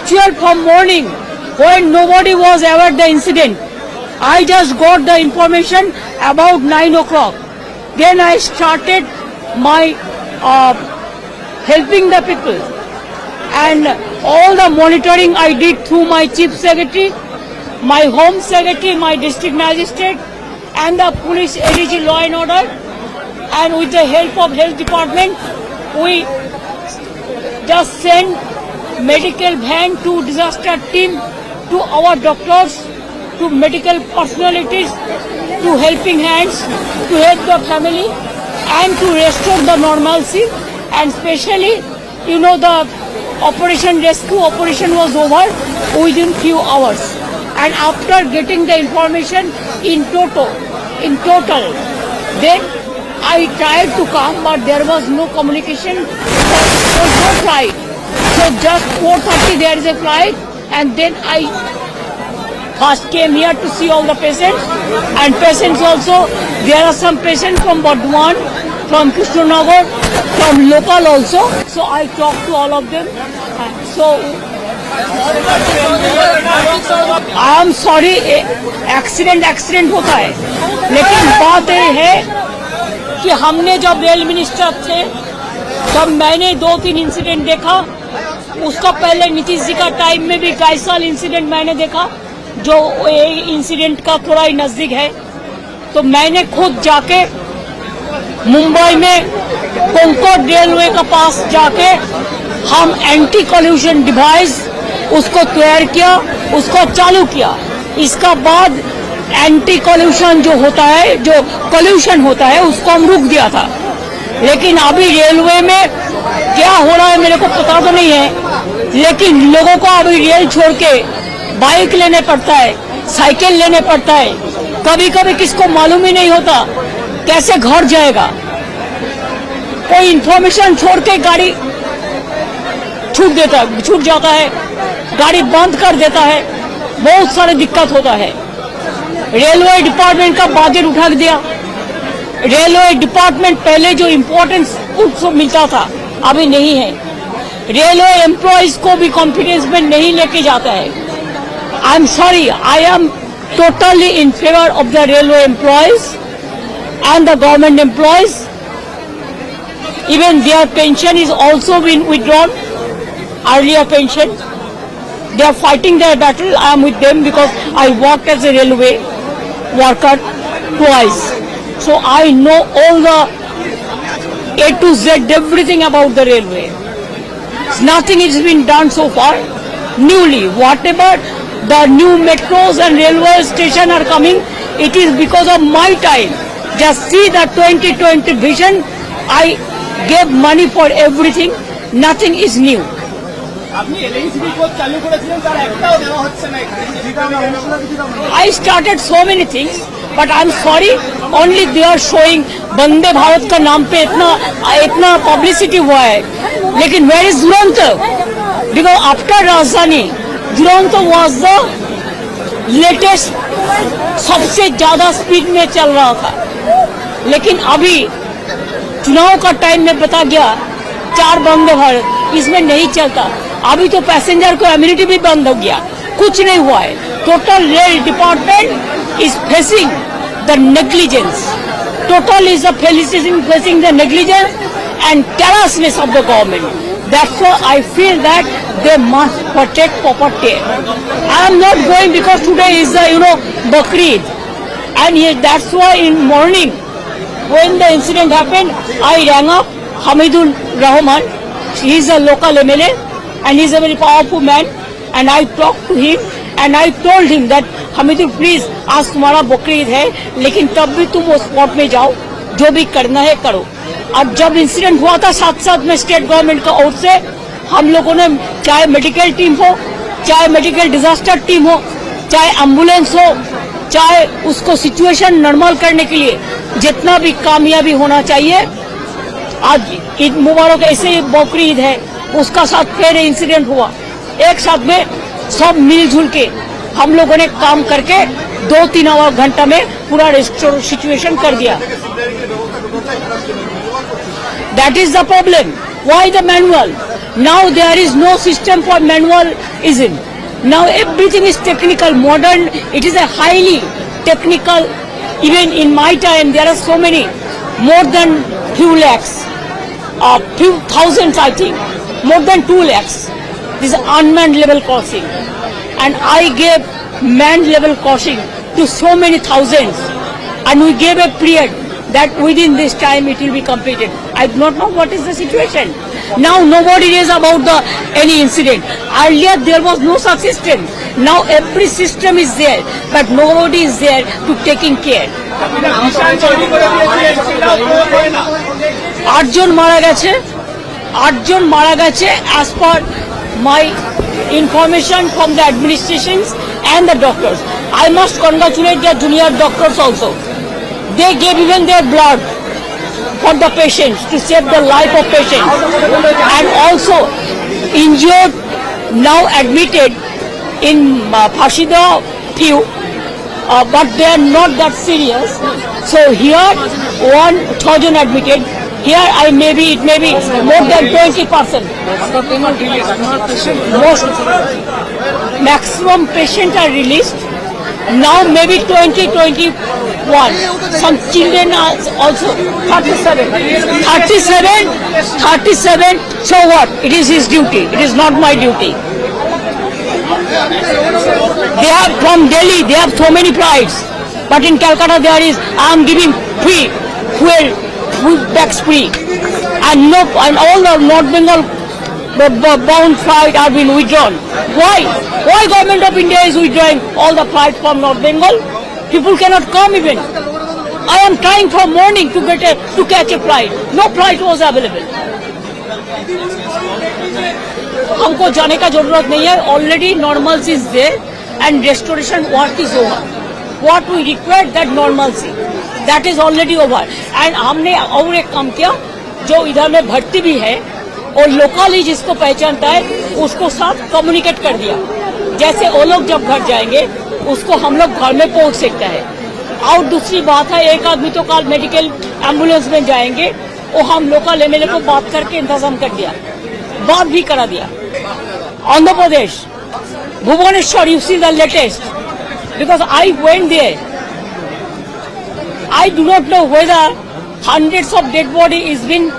actual from morning when nobody was aware the incident. I just got the information about 9 o'clock. Then I started my helping the people, and all the monitoring I did through my chief secretary, my home secretary, my district magistrate, and the police ADG law and order, and with the help of health department, we just send medical van to disaster team, to our doctors, to medical personalities, to helping hands, to help the family and to restore the normalcy. And especially, you know, the operation rescue operation was over within few hours. And after getting the information in total, then I tried to come, but there was no communication. There was no flight. So just 4:30 there is a flight, and then I first came here to see all the patients, and patients also, there are some patients from Bardhaman, from Krishnanagar, from local also. So I talked to all of them. So I am sorry, accident होता है, लेकिन बात ये है कि हमने जब rail minister थे तब मैंने 2-3 इंसिडेंट देखा. उसका पहले नीतीश जी का टाइम में भी कई साल इंसिडेंट मैंने देखा, जो इंसिडेंट का थोड़ा ही नजदीक है. तो मैंने खुद जाके मुंबई में कोंकण रेलवे के पास जाके हम एंटी कॉल्यूशन डिवाइस उसको तैयार किया, उसको चालू किया. इसका बाद एंटी कॉल्यूशन जो होता है, जो कॉल्यूशन होता है, उसको हम रुक दिया था. लेकिन अभी रेलवे में क्या हो रहा है मेरे को पता तो नहीं है, लेकिन लोगों को अभी रेल छोड़ के बाइक लेने पड़ता है, साइकिल लेने पड़ता है. कभी कभी किसको मालूम ही नहीं होता कैसे घर जाएगा. कोई इंफॉर्मेशन छोड़ के गाड़ी छूट जाता है, गाड़ी बंद कर देता है, बहुत सारे दिक्कत होता है. रेलवे डिपार्टमेंट का बजट उठा दिया. रेलवे डिपार्टमेंट पहले जो इम्पोर्टेंस उसको मिलता था अभी नहीं है. रेलवे एम्प्लॉइज को भी कॉन्फिडेंस में नहीं लेके जाता है. I am sorry, I am totally in favor of the railway employees and the government employees. Even their pension is also been withdrawn, earlier pension. They are fighting their battle. I am with them because I worked as a railway worker twice. So I know all the A to Z, everything about the railway. Nothing has been done so far. Newly, whatever the new metros and railway station are coming, it is because of my time. Just see the 2020 vision. I gave money for everything. Nothing is new. I started so many things, but I'm sorry, only they are showing Vande Bharat का नाम पे इतना publicity हुआ है. लेकिन where is Duronto? Because after Rajdhani, Duronto was the latest, सबसे ज्यादा speed में चल रहा था. लेकिन अभी चुनाव का टाइम में बता गया 4 वंदे भारत इसमें नहीं चलता. अभी तो पैसेंजर को एम्यूनिटी भी बंद हो गया, कुछ नहीं हुआ है. Total rail department is facing the negligence. Total is facing the negligence and carelessness of the government. That's why I feel that they must protect proper care. I am not going because today is the Bakrid, and that's why in morning when the incident happened, I rang up Hamidul Rahman. He is a local MLA and he is a very powerful man, and I talked to him and I told him that Hamidul, please, आज तुम्हारा बकरीद है, लेकिन तब भी तुम उस spot में जाओ, जो भी करना है करो. अब जब इंसिडेंट हुआ था साथ साथ में स्टेट गवर्नमेंट का ओर से हम लोगों ने, चाहे मेडिकल टीम हो, चाहे मेडिकल डिजास्टर टीम हो, चाहे एम्बुलेंस हो, चाहे उसको सिचुएशन नॉर्मल करने के लिए जितना भी कामयाबी होना चाहिए. आज ईद मुबारक, ऐसे ही बकरीद है, उसका साथ फिर इंसिडेंट हुआ. एक साथ में सब मिलजुल के हम लोगों ने काम करके 2-3 घंटा में पूरा रेस्टोर सिचुएशन कर दिया. That is the problem. Why the manual? Now there is no system for manualism. Now everything is technical, modern. It is a highly technical. Even in my time, there are so many, more than few lakhs, few thousands, I think, more than 2 lakhs. This is unmanned level crossing, and I gave manned level crossing to so many thousands, and we gave a period that within this time it will be completed. I do not know what is the situation. Now nobody is about any incident. Earlier there was no such system. Now every system is there, but nobody is there to taking care. 8 জন মারা গেছে as per my information from the administrations and the doctors. I must congratulate the junior doctors also. They gave even their blood for the patients to save the life of patients, and also injured now admitted in Phashida few, but they are not that serious. So here 1,000 admitted. Here it may be more than 20%. Most maximum patients are released. Now maybe 2021. Some children are also 37. So what? It is his duty. It is not my duty. They are from Delhi. They have so many flights. But in Calcutta there is, I am giving free fuel tax free. And all the North Bengal bound flight are being withdrawn. Why? Why government of India is withdrawing all the flights from North Bengal? People cannot come even. I am trying from morning to catch a flight. No flight was available. हमको जाने का जरूरत नहीं है. Already normalcy is there and restoration work is over. What we require, that normalcy, that is already over. And हमने और एक काम किया, जो इधर में भर्ती भी है और लोकली जिसको पहचानता है उसको साथ कम्युनिकेट कर दिया. जैसे वो लोग जब घर जाएंगे उसको हम लोग घर में पहुंच सकता है. और दूसरी बात है, एक आदमी तो कल मेडिकल एम्बुलेंस में जाएंगे, वो हम लोकल एमएलए को बात करके इंतजाम कर दिया, बात भी करा दिया. Andhra Pradesh, Bhubaneswar, you see the latest, because I went there. I do not know whether hundreds of dead body is been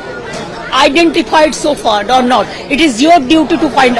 identified so far or not. It is your duty to find out.